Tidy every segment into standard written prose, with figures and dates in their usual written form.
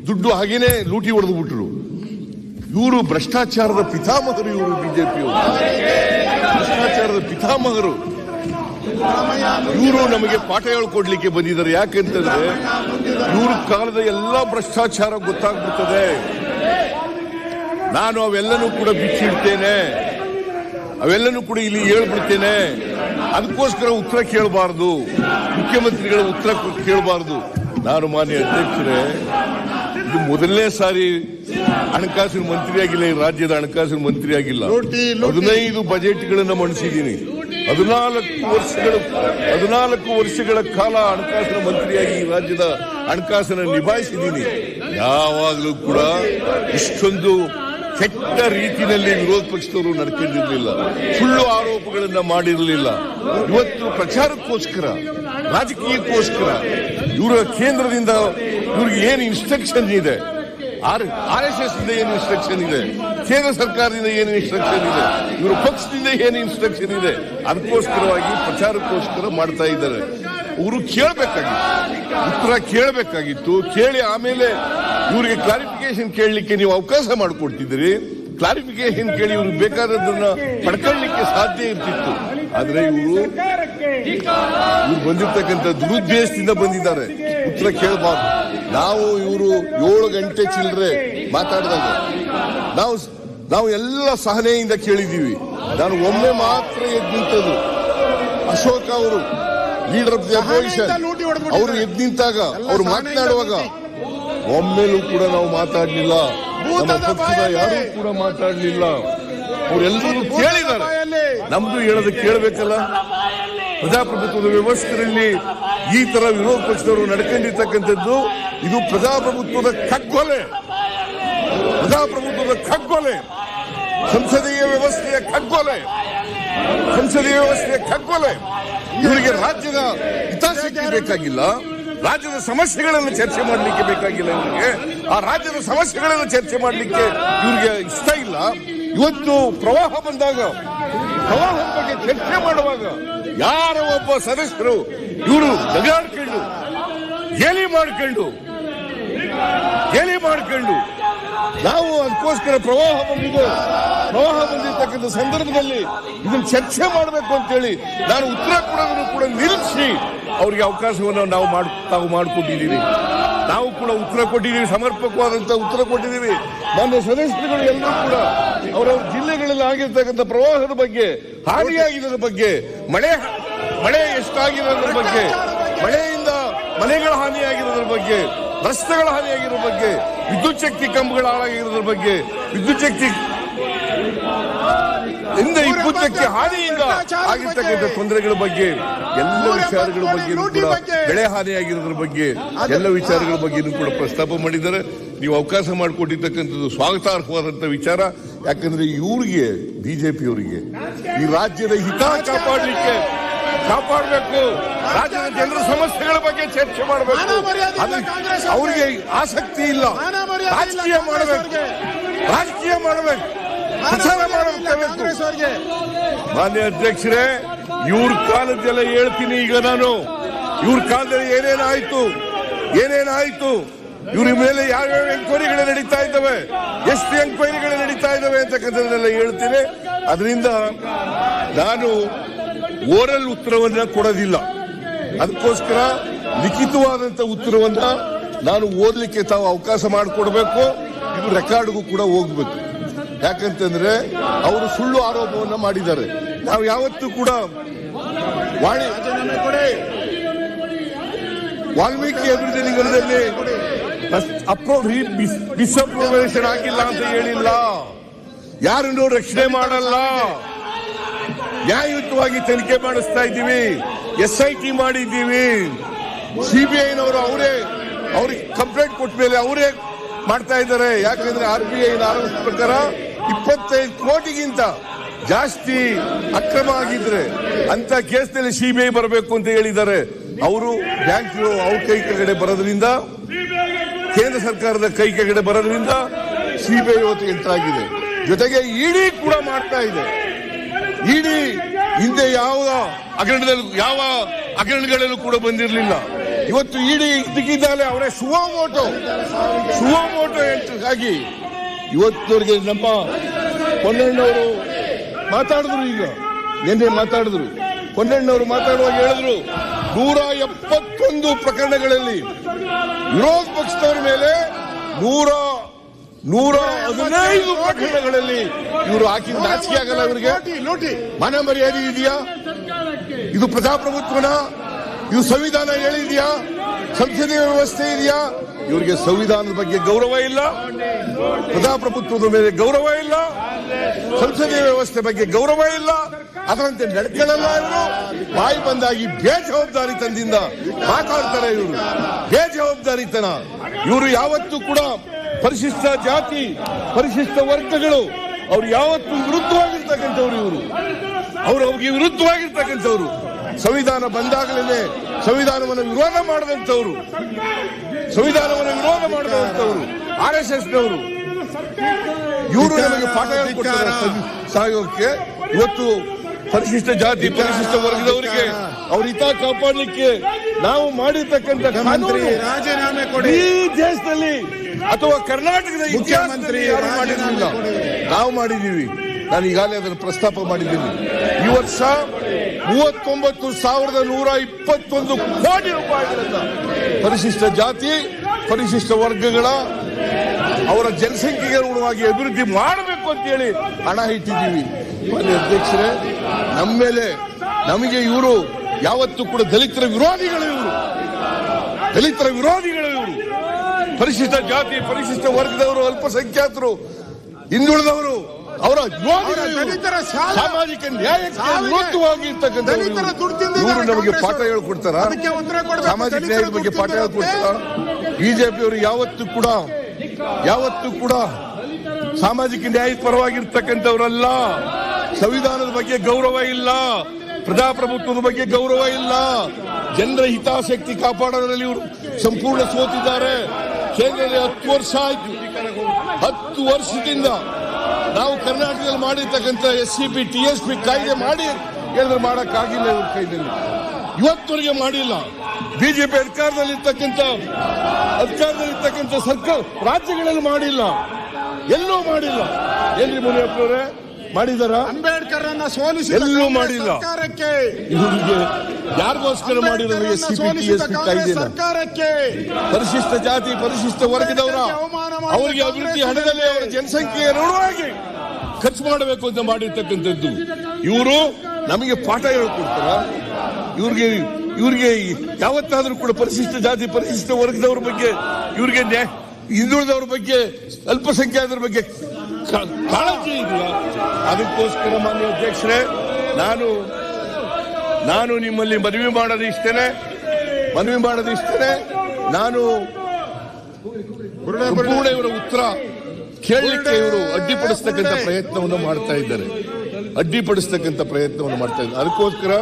ದುಡ್ಡು ಹಾಗೇನೆ ಲೂಟಿ ಹೊಡೆದು ಬಿಟ್ರು. ಇವರು ಭ್ರಷ್ಟಾಚಾರದ ಪಿತಾಮಹರು. ಇವರು ಬಿಜೆಪಿಯವರು ಭ್ರಷ್ಟಾಚಾರದ ಪಿತಾಮಹರು. ಇವರು ನಮಗೆ ಪಾಠ ಹೇಳ್ಕೊಡ್ಲಿಕ್ಕೆ ಬಂದಿದ್ದಾರೆ. ಯಾಕೆಂತಂದ್ರೆ ಇವ್ರ ಕಾಲದ ಎಲ್ಲ ಭ್ರಷ್ಟಾಚಾರ ಗೊತ್ತಾಗ್ಬಿಡ್ತದೆ. ನಾನು ಅವೆಲ್ಲನೂ ಕೂಡ ಬಿಚ್ಚಿಡ್ತೇನೆ, ಅವೆಲ್ಲನೂ ಕೂಡ ಇಲ್ಲಿ ಹೇಳ್ಬಿಡ್ತೇನೆ. ಅದಕ್ಕೋಸ್ಕರ ಉತ್ತರ ಕೇಳಬಾರ್ದು, ಮುಖ್ಯಮಂತ್ರಿಗಳ ಉತ್ತರ ಕೇಳಬಾರ್ದು. ನಾನು ಮಾನ್ಯ ಅಧ್ಯಕ್ಷರೇ, ಇದು ಮೊದಲನೇ ಸಾರಿ ಹಣಕಾಸಿನ ಮಂತ್ರಿ ಆಗಿಲ್ಲ, ಈ ರಾಜ್ಯದ ಹಣಕಾಸಿನ ಮಂತ್ರಿ ಆಗಿಲ್ಲ. 15 ಬಜೆಟ್ಗಳನ್ನು ಮಂಡಿಸಿದ್ದೀನಿ. 14 ವರ್ಷಗಳ ಕಾಲ ಹಣಕಾಸಿನ ಮಂತ್ರಿಯಾಗಿ ಈ ರಾಜ್ಯದ ಹಣಕಾಸನ್ನು ನಿಭಾಯಿಸಿದ್ದೀನಿ. ಯಾವಾಗಲೂ ಕೂಡ ಇಷ್ಟೊಂದು ಕೆಟ್ಟ ರೀತಿಯಲ್ಲಿ ವಿರೋಧ ಪಕ್ಷದವರು ನಡ್ಕೊಂಡಿರಲಿಲ್ಲ, ಸುಳ್ಳು ಆರೋಪಗಳನ್ನ ಮಾಡಿರಲಿಲ್ಲ. ಇವತ್ತು ಪ್ರಚಾರಕ್ಕೋಸ್ಕರ, ರಾಜಕೀಯಕ್ಕೋಸ್ಕರ ಇವರ ಕೇಂದ್ರದಿಂದ ಇವ್ರಿಗೆ ಏನು ಇನ್ಸ್ಟ್ರಕ್ಷನ್ ಇದೆ, RSS ಇಂದ ಏನು ಇನ್ಸ್ಟ್ರಕ್ಷನ್ ಇದೆ, ಕೇಂದ್ರ ಸರ್ಕಾರದಿಂದ ಏನು ಇನ್ಸ್ಟ್ರಕ್ಷನ್ ಇದೆ, ಇವರ ಪಕ್ಷದಿಂದ ಏನು ಇನ್ಸ್ಟ್ರಕ್ಷನ್ ಇದೆ, ಅದಕ್ಕೋಸ್ಕರವಾಗಿ ಪ್ರಚಾರಕ್ಕೋಸ್ಕರ ಮಾಡ್ತಾ ಇದ್ದಾರೆ. ಅವರು ಕೇಳಬೇಕಾಗಿತ್ತು, ಉತ್ತರ ಕೇಳಬೇಕಾಗಿತ್ತು. ಕೇಳಿ ಆಮೇಲೆ ಇವರಿಗೆ ಕ್ಲಾರಿಫಿಕೇಶನ್ ಕೇಳಲಿಕ್ಕೆ ನೀವು ಅವಕಾಶ ಮಾಡಿಕೊಡ್ತಿದ್ದೀರಿ. ಕ್ಲಾರಿಫಿಕೇಶನ್ ಕೇಳಿ ಇವ್ರಿಗೆ ಬೇಕಾದದನ್ನ ಪಡ್ಕೊಳ್ಳಿಕ್ಕೆ ಸಾಧ್ಯ ಇರ್ತಿತ್ತು. ಆದ್ರೆ ಇವರು ಬಂದಿರ್ತಕ್ಕಂಥ ದುರುದ್ದೇಶದಿಂದ ಬಂದಿದ್ದಾರೆ. ಉತ್ತರ ಕೇಳಬಾರ್ದು. ನಾವು ಇವರು 7 ಗಂಟೆ ಚಿಲ್ಲರೆ ಮಾತಾಡಿದಾಗ ನಾವು ಎಲ್ಲ ಸಹನೆಯಿಂದ ಕೇಳಿದ್ದೀವಿ. ನಾನು ಒಮ್ಮೆ ಮಾತ್ರ ಎದ್ದು ನಿಂತದ್ದು, ಅಶೋಕ್ ಅವರು ಲೀಡರ್ ಆಫ್ ದಿ ಅಪೋಸಿಷನ್ ಅವರು ಎದ್ದು ನಿಂತಾಗ, ಅವರು ಮಾತನಾಡುವಾಗ ಒಮ್ಮೆಲೂ ಕೂಡ ನಾವು ಮಾತಾಡಲಿಲ್ಲ. ನಮ್ಮ ಪಕ್ಷದ ಯಾರೂ ಕೂಡ ಮಾತಾಡಲಿಲ್ಲ. ಅವರೆಲ್ಲರೂ ಕೇಳಿದ್ದಾರೆ. ನಮ್ದು ಹೇಳೋದು ಕೇಳಬೇಕಲ್ಲ. ಪ್ರಜಾಪ್ರಭುತ್ವದ ವ್ಯವಸ್ಥೆಯಲ್ಲಿ ಈ ತರ ವಿರೋಧ ಪಕ್ಷದವರು ನಡ್ಕೊಂಡಿರ್ತಕ್ಕಂಥದ್ದು ಇದು ಪ್ರಜಾಪ್ರಭುತ್ವದ ಕಗ್ಗೊಲೆ, ಪ್ರಜಾಪ್ರಭುತ್ವದ ಕಗ್ಗೊಲೆ, ಸಂಸದೀಯ ವ್ಯವಸ್ಥೆಯ ಕಗ್ಗೊಲೆ, ಸಂಸದೀಯ ವ್ಯವಸ್ಥೆಯ ಕಗ್ಗೊಲೆ. ಇವರಿಗೆ ರಾಜ್ಯದ ಹಿತಾಸಕ್ತಿ ಬೇಕಾಗಿಲ್ಲ, ರಾಜ್ಯದ ಸಮಸ್ಯೆಗಳನ್ನು ಚರ್ಚೆ ಮಾಡಲಿಕ್ಕೆ ಬೇಕಾಗಿಲ್ಲ. ಇವರಿಗೆ ಆ ರಾಜ್ಯದ ಸಮಸ್ಯೆಗಳನ್ನು ಚರ್ಚೆ ಮಾಡಲಿಕ್ಕೆ ಇವರಿಗೆ ಇಷ್ಟ ಇಲ್ಲ. ಇವತ್ತು ಪ್ರವಾಹ ಬಂದಾಗ, ಪ್ರವಾಹದ ಬಗ್ಗೆ ಚರ್ಚೆ ಮಾಡುವಾಗ ಯಾರ ಒಬ್ಬ ಸದಸ್ಯರು ಇವರು ಜಗಾಡ್ಕೊಂಡು ಗೇಲಿ ಮಾಡ್ಕೊಂಡು ನಾವು ಅದಕ್ಕೋಸ್ಕರ ಪ್ರವಾಹ ಬಂದಿರ್ತಕ್ಕಂಥ ಸಂದರ್ಭದಲ್ಲಿ ಇದನ್ನು ಚರ್ಚೆ ಮಾಡಬೇಕು ಅಂತೇಳಿ ನಾನು ಉತ್ತರ ಕೊಡೋದನ್ನು ಕೂಡ ನಿಲ್ಲಿಸಿ ಅವರಿಗೆ ಅವಕಾಶವನ್ನು ತಾವು ಮಾಡಿಕೊಟ್ಟಿದ್ದೀವಿ. ನಾವು ಕೂಡ ಉತ್ತರ ಕೊಟ್ಟಿದ್ದೀವಿ, ಸಮರ್ಪಕವಾದಂತ ಉತ್ತರ ಕೊಟ್ಟಿದ್ದೀವಿ. ಮಾನ್ಯ ಸದಸ್ಯರುಗಳು ಎಲ್ಲರೂ ಕೂಡ ಅವರವ್ರ ಜಿಲ್ಲೆಗಳಲ್ಲಿ ಆಗಿರ್ತಕ್ಕಂಥ ಪ್ರವಾಹದ ಬಗ್ಗೆ, ಹಾನಿಯಾಗಿರೋದ್ರ ಬಗ್ಗೆ, ಮಳೆ ಎಷ್ಟಾಗಿರೋದ್ರ ಬಗ್ಗೆ, ಮಳೆಯಿಂದ ಮನೆಗಳ ಹಾನಿಯಾಗಿರೋದ್ರ ಬಗ್ಗೆ, ರಸ್ತೆಗಳ ಹಾನಿಯಾಗಿರೋ ಬಗ್ಗೆ, ವಿದ್ಯುತ್ ಶಕ್ತಿ ಕಂಬಗಳ ಹಾಳಾಗಿರೋದ್ರ ಬಗ್ಗೆ, ವಿದ್ಯುತ್ ಶಕ್ತಿ ಹಾನಿಯಿಂದ ಆಗಿರ್ತಕ್ಕಂಥ ತೊಂದರೆಗಳ ಬಗ್ಗೆ, ಎಲ್ಲ ವಿಚಾರಗಳ ಬಗ್ಗೆ ಕೂಡ, ಬೆಳೆ ಹಾನಿಯಾಗಿರೋದ್ರ ಬಗ್ಗೆ ಎಲ್ಲ ವಿಚಾರಗಳ ಬಗ್ಗೆ ಕೂಡ ಪ್ರಸ್ತಾಪ ಮಾಡಿದ್ದಾರೆ. ನೀವು ಅವಕಾಶ ಮಾಡಿಕೊಟ್ಟಿರ್ತಕ್ಕಂಥದ್ದು ಸ್ವಾಗತಾರ್ಹವಾದಂತ ವಿಚಾರ. ಯಾಕಂದ್ರೆ ಇವ್ರಿಗೆ, ಬಿಜೆಪಿಯವರಿಗೆ ಈ ರಾಜ್ಯದ ಹಿತ ಕಾಪಾಡಬೇಕು, ರಾಜ್ಯದ ಜನರ ಸಮಸ್ಯೆಗಳ ಬಗ್ಗೆ ಚರ್ಚೆ ಮಾಡಬೇಕು. ಅವರಿಗೆ ಆಸಕ್ತಿ ಇಲ್ಲ. ರಾಜಕೀಯ ಮಾಡಬೇಕು, ಪ್ರಚಾರ ಮಾಡಬೇಕು. ಮಾನ್ಯ ಅಧ್ಯಕ್ಷರೇ, ಇವ್ರ ಕಾಲದೆಲ್ಲ ಹೇಳ್ತೀನಿ. ಈಗ ನಾನು ಇವ್ರ ಕಾಲದಲ್ಲಿ ಏನೇನಾಯ್ತು, ಇವ್ರ ಮೇಲೆ ಯಾವ್ಯಾವ ಎಂಕ್ವೈರಿಗಳು ನಡೀತಾ ಇದ್ದಾವೆ, ಎಷ್ಟು ಎಂಕ್ವೈರಿಗಳು ನಡೀತಾ ಇದ್ದಾವೆ ಅಂತಕ್ಕಂಥದ್ದನ್ನೆಲ್ಲ ಹೇಳ್ತೀನಿ. ಅದರಿಂದ ನಾನು ಓರಲ್ ಉತ್ತರವನ್ನ ಕೊಡೋದಿಲ್ಲ. ಅದಕ್ಕೋಸ್ಕರ ಲಿಖಿತವಾದಂತ ಉತ್ತರವನ್ನ ನಾನು ಓದಲಿಕ್ಕೆ ತಾವು ಅವಕಾಶ ಮಾಡಿಕೊಡ್ಬೇಕು. ಇದು ರೆಕಾರ್ಡ್ಗೂ ಕೂಡ ಹೋಗ್ಬೇಕು. ಯಾಕಂತಂದ್ರೆ ಅವರು ಸುಳ್ಳು ಆರೋಪವನ್ನ ಮಾಡಿದ್ದಾರೆ. ನಾವು ಯಾವತ್ತೂ ಕೂಡ ವಾಲ್ಮೀಕಿ ಅಭಿವೃದ್ಧಿ ನಿಗಮದಲ್ಲಿ ಡಿಸ್ಅಪ್ರೂವೇಷನ್ ಆಗಿಲ್ಲ ಅಂತ ಹೇಳಿಲ್ಲ. ಯಾರನ್ನು ರಕ್ಷಣೆ ಮಾಡಲ್ಲ. ನ್ಯಾಯಯುತವಾಗಿ ತನಿಖೆ ಮಾಡಿಸ್ತಾ ಇದ್ದೀವಿ. SIT ಮಾಡಿದ್ದೀವಿ. CBIನವರು ಅವ್ರಿಗೆ ಕಂಪ್ಲೇಂಟ್ ಕೊಟ್ಟ ಮೇಲೆ ಅವರೇ ಮಾಡ್ತಾ ಇದ್ದಾರೆ. ಯಾಕಂದ್ರೆ RBI ಆರೋಪದ ಪ್ರಕಾರ 25 ಕೋಟಿಗಿಂತ ಜಾಸ್ತಿ ಅಕ್ರಮ ಆಗಿದ್ರೆ ಅಂತ ಕೇಸ್ನಲ್ಲಿ CBI ಬರಬೇಕು ಅಂತ ಹೇಳಿದ್ದಾರೆ. ಅವರು ಬ್ಯಾಂಕ್ ಅವ್ರ ಕೈ ಕೆಳಗಡೆ ಬರೋದ್ರಿಂದ, ಕೇಂದ್ರ ಸರ್ಕಾರದ ಕೈ ಕೆಳಗಡೆ ಬರೋದ್ರಿಂದ CBI ಇವತ್ತು ಎಂಟರ್ ಆಗಿದೆ. ಜೊತೆಗೆ ED ಕೂಡ ಮಾಡ್ತಾ ಇದೆ. ED ಹಿಂದೆ ಯಾವ ಹಗರಣಗಳಲ್ಲೂ ಕೂಡ ಬಂದಿರಲಿಲ್ಲ. ಇವತ್ತು ಇಡೀ ದಿಕ್ಕಿದ್ದಾಲೆ ಅವರೇ ಸುವೋಮೋಟೋ ಎಂಟ್ರಿಗಾಗಿ ಇವತ್ತವರಿಗೆ ನಮ್ಮ ಪೊನ್ನಣ್ಣವರು ಮಾತಾಡಿದ್ರು. ಈಗ ನಿನ್ನೆ ಮಾತಾಡಿದ್ರು. ಪೊನ್ನಣ್ಣವರು ಮಾತಾಡುವಾಗ ಹೇಳಿದ್ರು 171 ಪ್ರಕರಣಗಳಲ್ಲಿ ವಿರೋಧ ಪಕ್ಷದವರ ಮೇಲೆ 115 ಪ್ರಕರಣಗಳಲ್ಲಿ ಇವರು ಹಾಕಿದ ನಾಚಿಕೆ ಆಗಲ್ಲ. ಇವರಿಗೆ ಮನ ಮರ್ಯಾದೆ ಇದೆಯಾ? ಇದು ಪ್ರಜಾಪ್ರಭುತ್ವನ? ಇದು ಸಂವಿಧಾನ ಹೇಳಿದ್ಯಾ? ಸಂಸದೀಯ ವ್ಯವಸ್ಥೆ ಇದೆಯಾ? ಇವರಿಗೆ ಸಂವಿಧಾನದ ಬಗ್ಗೆ ಗೌರವ ಇಲ್ಲ, ಪ್ರಜಾಪ್ರಭುತ್ವದ ಮೇಲೆ ಗೌರವ ಇಲ್ಲ, ಸಂಸದೀಯ ವ್ಯವಸ್ಥೆ ಬಗ್ಗೆ ಗೌರವ ಇಲ್ಲ. ಅದರಂತೆ ನಡ್ಕೊಳ್ಳಲ್ಲ. ಇವರು ಬಾಯಿ ಬಂದಾಗಿ ಬೇಜವಾಬ್ದಾರಿತನದಿಂದ ಮಾತಾಡ್ತಾರೆ. ಇವರು ಬೇಜವಾಬ್ದಾರಿತನ. ಇವರು ಯಾವತ್ತೂ ಕೂಡ ಪರಿಶಿಷ್ಟ ಜಾತಿ, ಪರಿಶಿಷ್ಟ ವರ್ಗಗಳು ಅವ್ರು ಯಾವತ್ತೂ ವಿರುದ್ಧವಾಗಿರ್ತಕ್ಕಂಥವ್ರು. ಅವ್ರಿಗೆ ವಿರುದ್ಧವಾಗಿರ್ತಕ್ಕಂಥವ್ರು. ಸಂವಿಧಾನ ಬಂದಾಗಲೇ ಸಂವಿಧಾನವನ್ನು ವಿರೋಧ ಮಾಡಿದಂಥವ್ರು, RSSನವರು. ಇವರು ನಮಗೆ ಪಾಠ ಹೇಳ್ಕೊಡ್ತಾರೆ ಸಹಯೋಗಕ್ಕೆ. ಇವತ್ತು ಪರಿಶಿಷ್ಟ ಜಾತಿ, ಪರಿಶಿಷ್ಟ ವರ್ಗದವರಿಗೆ ಅವ್ರ ಹಿತ ಕಾಪಾಡಲಿಕ್ಕೆ ನಾವು ಮಾಡಿರ್ತಕ್ಕಂಥ ರಾಜೀನಾಮೆ ಕೊಡಿ. ಈ ದೇಶದಲ್ಲಿ ಅಥವಾ ಕರ್ನಾಟಕದ ಮುಖ್ಯಮಂತ್ರಿ ಯಾರು ಮಾಡಿರಲಿಲ್ಲ, ನಾವು ಮಾಡಿದ್ದೀವಿ. ನಾನು ಈಗಾಗಲೇ ಅದನ್ನು ಪ್ರಸ್ತಾಪ ಮಾಡಿದ್ದೀನಿ. ಈ ವರ್ಷ 39,121 ಕೋಟಿ ರೂಪಾಯಿಗಳನ್ನ ಪರಿಶಿಷ್ಟ ಜಾತಿ, ಪರಿಶಿಷ್ಟ ವರ್ಗಗಳ ಅವರ ಜನಸಂಖ್ಯೆಗೆ ಅನುಗುಣವಾಗಿ ಅಭಿವೃದ್ಧಿ ಮಾಡಬೇಕು ಅಂತ ಹೇಳಿ ಹಣ ಇಟ್ಟಿದ್ದೀವಿ. ಅಧ್ಯಕ್ಷರೇ, ನಮ್ಮ ಮೇಲೆ ನಮಗೆ ಇವರು ಯಾವತ್ತೂ ಕೂಡ ದಲಿತರ ವಿರೋಧಿಗಳು. ಪರಿಶಿಷ್ಟ ಜಾತಿ, ಪರಿಶಿಷ್ಟ ವರ್ಗದವರು, ಅಲ್ಪಸಂಖ್ಯಾತರು, ಹಿಂದುಳಿದವರು ಅವರ ದಲಿತರ ಸಾಮಾಜಿಕ ನ್ಯಾಯಕ್ಕೆ ವಿರುದ್ಧವಾಗಿರ್ತಕ್ಕಂಥ ಇವರು ನಮಗೆ ಪಾಠ ಹೇಳ್ಕೊಡ್ತಾರ? ಸಾಮಾಜಿಕ ನ್ಯಾಯದ ಬಗ್ಗೆ ಪಾಠ ಹೇಳ್ಕೊಡ್ತಾರ? ಬಿಜೆಪಿಯವರು ಯಾವತ್ತೂ ಕೂಡ ಸಾಮಾಜಿಕ ನ್ಯಾಯದ ಪರವಾಗಿರ್ತಕ್ಕಂಥವರಲ್ಲ. ಸಂವಿಧಾನದ ಬಗ್ಗೆ ಗೌರವ ಇಲ್ಲ, ಪ್ರಜಾಪ್ರಭುತ್ವದ ಬಗ್ಗೆ ಗೌರವ ಇಲ್ಲ, ಜನರ ಹಿತಾಸಕ್ತಿ ಕಾಪಾಡೋದ್ರಲ್ಲಿ ಇವರು ಸಂಪೂರ್ಣ ಸೋತಿದ್ದಾರೆ. ಕೇಂದ್ರದಲ್ಲಿ 10 ವರ್ಷ ಆಯ್ತು. 10 ವರ್ಷದಿಂದ ನಾವು ಕರ್ನಾಟಕದಲ್ಲಿ ಮಾಡಿರ್ತಕ್ಕಂಥ SCP TSP ಕಾಯ್ದೆ ಮಾಡಿ ಹೇಳಿದ್ರೆ ಮಾಡಕ್ಕಾಗಿಲ್ಲ. ಇವ್ರ ಕೈದಲ್ಲಿ ಇವತ್ತವರೆಗೆ ಮಾಡಿಲ್ಲ. ಬಿಜೆಪಿ ಅಧಿಕಾರದಲ್ಲಿರ್ತಕ್ಕಂಥ ಸರ್ಕಾರ ರಾಜ್ಯಗಳಲ್ಲಿ ಮಾಡಿಲ್ಲ, ಎಲ್ಲೂ ಮಾಡಿಲ್ಲ. ಎಲ್ಲಿ ಮುನಿಯಪ್ಪನವರೇ ಮಾಡಿದಾರ? ಅಂಬೇಡ್ಕರ್ ಅನ್ನ ಸೋಲಿಸಿದ ಎಲ್ಲೂ ಮಾಡಿಲ್ಲ. ಇವರಿಗೆ ಯಾರಿಗೋಸ್ಕರ ಮಾಡಿರೋದು SCP TSP ಕಾಯ್ದೆ? ಸರ್ಕಾರಕ್ಕೆ ಪರಿಶಿಷ್ಟ ಜಾತಿ, ಪರಿಶಿಷ್ಟ ವರ್ಗದವರ ಅವರಿಗೆ ಅಭಿವೃದ್ಧಿ ಹಣದಲ್ಲಿ ಅವರ ಜನಸಂಖ್ಯೆಯ ಅನುಗುಣವಾಗಿ ಖರ್ಚು ಮಾಡಬೇಕು ಅಂತ ಮಾಡಿರ್ತಕ್ಕಂಥದ್ದು. ಇವರು ನಮಗೆ ಪಾಠ ಹೇಳ್ಕೊಡ್ತಾರ? ಇವ್ರಿಗೆ ಯಾವತ್ತಾದ್ರೂ ಕೂಡ ಪರಿಶಿಷ್ಟ ಜಾತಿ, ಪರಿಶಿಷ್ಟ ವರ್ಗದವ್ರ ಬಗ್ಗೆ, ಇವ್ರಿಗೆ ಹಿಂದುಳಿದವ್ರ ಬಗ್ಗೆ, ಅಲ್ಪಸಂಖ್ಯಾತರ ಬಗ್ಗೆ ಕಾಳಜಿ ಇದೆಯಾ? ಅದಕ್ಕೋಸ್ಕರ ಮಾನ್ಯ ಅಧ್ಯಕ್ಷರೇ, ನಾನು ನಿಮ್ಮಲ್ಲಿ ಮನವಿ ಮಾಡೋದು ಇಷ್ಟೇನೆ. ನಾನು ಸಂಪೂರ್ಣ ಇವರ ಉತ್ತರ ಕೇಳಲಿಕ್ಕೆ ಇವರು ಅಡ್ಡಿಪಡಿಸ್ತಕ್ಕಂಥ ಪ್ರಯತ್ನವನ್ನು ಮಾಡ್ತಾ ಇದ್ದಾರೆ. ಅದಕ್ಕೋಸ್ಕರ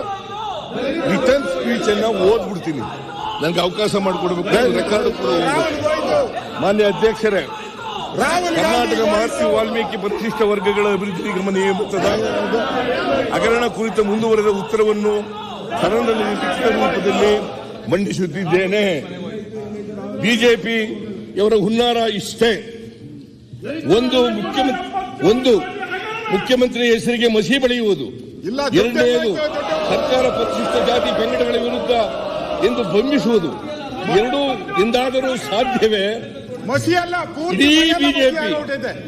ರಿಟರ್ನ್ ಸ್ಪೀಚ್ ಅನ್ನ ಓದ್ಬಿಡ್ತೀನಿ. ನನಗೆ ಅವಕಾಶ ಮಾಡಿಕೊಡ್ಬೇಕು, ರೆಕಾರ್ಡ್ ಕೂಡ ಮಾನ್ಯ ಅಧ್ಯಕ್ಷರೇ, ಕರ್ನಾಟಕ ಮಹರ್ಷಿ ವಾಲ್ಮೀಕಿ ಪರಿಶಿಷ್ಟ ವರ್ಗಗಳ ಅಭಿವೃದ್ಧಿ ನಿಗಮ ನೇಮಕದ ಹಗರಣ ಕುರಿತ ಮುಂದುವರೆದ ಉತ್ತರವನ್ನು ಸದನದಲ್ಲಿ ಲಿಖಿತ ರೂಪದಲ್ಲಿ ಮಂಡಿಸುತ್ತಿದ್ದೇನೆ. ಬಿಜೆಪಿಯವರ ಹುನ್ನಾರ ಇಷ್ಟೇ. ಒಂದು ಮುಖ್ಯಮಂತ್ರಿ ಹೆಸರಿಗೆ ಮಸಿ ಬಳಿಯುವುದು, ಎರಡನೆಯದು ಸರ್ಕಾರ ಪರಿಶಿಷ್ಟ ಜಾತಿ ಪಂಗಡಗಳ ವಿರುದ್ಧ ಎಂದು ಬಂಧಿಸುವುದು. ಎರಡೂ ಎಂದಾದರೂ ಸಾಧ್ಯವೇ? ಇಡೀ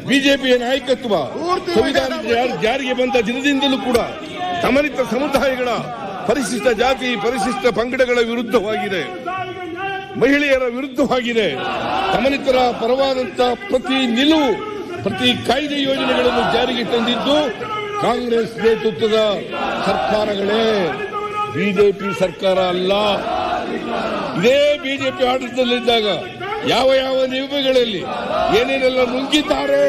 ಬಿಜೆಪಿಯ ನಾಯಕತ್ವ ಸಂವಿಧಾನ ಜಾರಿಗೆ ಬಂದ ದಿನದಿಂದಲೂ ಕೂಡ ದಮನಿತ ಸಮುದಾಯಗಳ, ಪರಿಶಿಷ್ಟ ಜಾತಿ, ಪರಿಶಿಷ್ಟ ಪಂಗಡಗಳ ವಿರುದ್ಧವಾಗಿದೆ, ಮಹಿಳೆಯರ ವಿರುದ್ಧವಾಗಿದೆ. ದಮನಿತರ ಪರವಾದಂತ ಪ್ರತಿ ನಿಲುವು, ಪ್ರತಿ ಕಾಯ್ದೆ ಯೋಜನೆಗಳನ್ನು ಜಾರಿಗೆ ತಂದಿದ್ದು ಕಾಂಗ್ರೆಸ್ ನೇತೃತ್ವದ ಸರ್ಕಾರಗಳೇ, ಬಿಜೆಪಿ ಸರ್ಕಾರ ಅಲ್ಲ. ಇದೇ ಬಿಜೆಪಿ ಆಡಳಿತದಲ್ಲಿದ್ದಾಗ ಯಾವ ನಿಯಮಗಳಲ್ಲಿ ಏನೇನೆಲ್ಲ ನುಂಗಿದ್ದಾರೆ